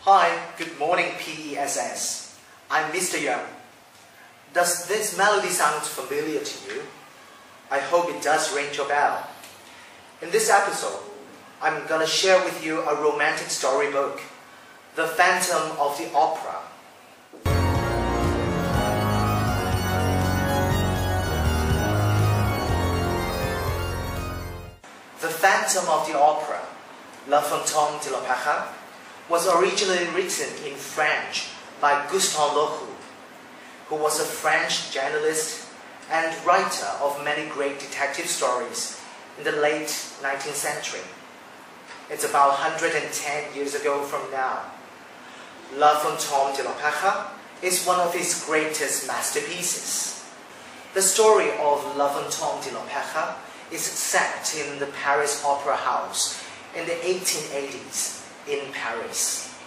Hi, good morning PESS. I'm Mr. Young. Does this melody sound familiar to you? I hope it does ring your bell. In this episode, I'm gonna share with you a romantic storybook, The Phantom of the Opera. The Phantom of the Opera, La Fantôme de l'Opéra, was originally written in French by Gaston Leroux, who was a French journalist and writer of many great detective stories in the late 19th century. It's about 110 years ago from now. La Fantôme de l'Opéra is one of his greatest masterpieces. The story of La Fantôme de l'Opéra is set in the Paris Opera House in the 1880s in Paris.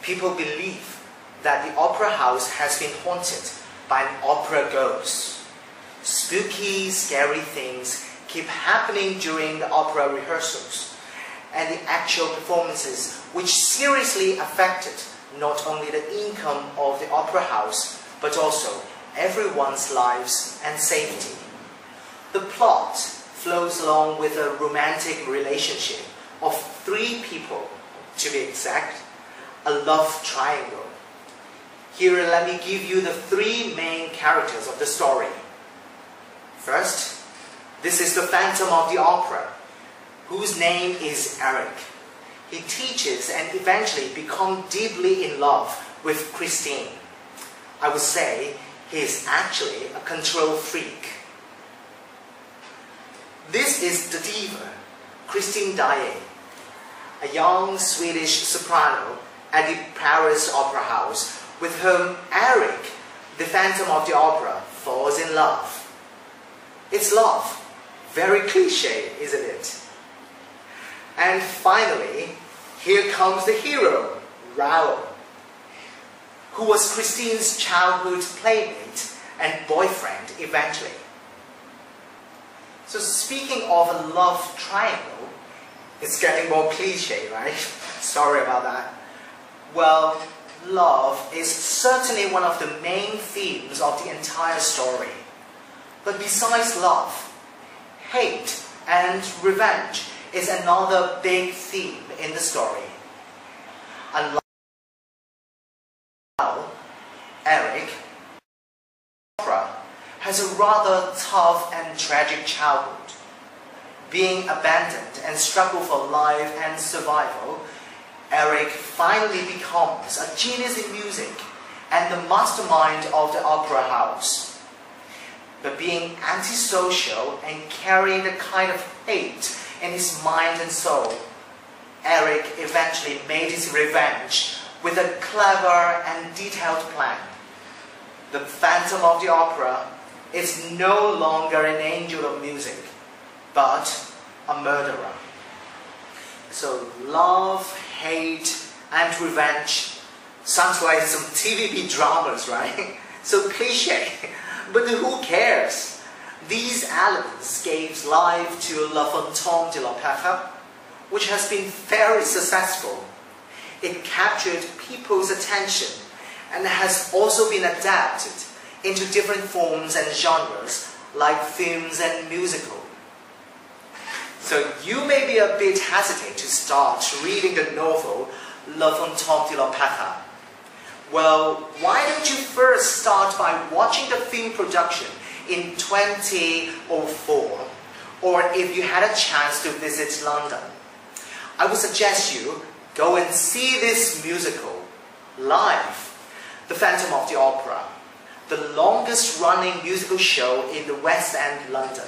People believe that the opera house has been haunted by an opera ghost. Spooky, scary things keep happening during the opera rehearsals and the actual performances, which seriously affected not only the income of the opera house, but also everyone's lives and safety. The plot flows along with a romantic relationship of three people, to be exact, a love triangle. Here, let me give you the three main characters of the story. First, this is the Phantom of the Opera, whose name is Eric. He teaches and eventually becomes deeply in love with Christine. I would say he is actually a control freak. This is the diva, Christine Daae, a young Swedish soprano at the Paris Opera House, with whom Eric, the Phantom of the Opera, falls in love. It's love. Very cliche, isn't it? And finally, here comes the hero, Raoul, who was Christine's childhood playmate and boyfriend eventually. So speaking of a love triangle, it's getting more cliche, right? Sorry about that. Well, love is certainly one of the main themes of the entire story. But besides love, hate and revenge is another big theme in the story. Unlike Eric, Opera has a rather tough and tragic childhood. Being abandoned and struggle for life and survival, Eric finally becomes a genius in music and the mastermind of the opera house. But being antisocial and carrying the kind of hate in his mind and soul, Eric eventually made his revenge with a clever and detailed plan. The Phantom of the Opera is no longer an angel of music, but a murderer. So love, hate, and revenge sounds like some TVP dramas, right? So cliche, but who cares? These elements gave life to La Fantôme de l'Opéra, which has been very successful. It captured people's attention and has also been adapted into different forms and genres like films and musical. So you may be a bit hesitant to start reading the novel La Fantôme de l'Opéra. Well, why don't you first start by watching the film production in 2004, or if you had a chance to visit London. I would suggest you go and see this musical live, The Phantom of the Opera, the longest running musical show in the West End, London.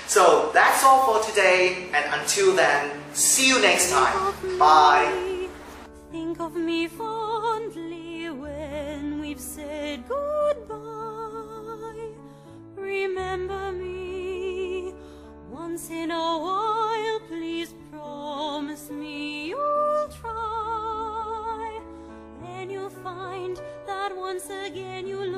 So that's all for today, and until then, see you next time. Bye. Think of me fondly when we've said goodbye. Remember me once in a while, please promise me you'll try. Then you'll find that once again you'll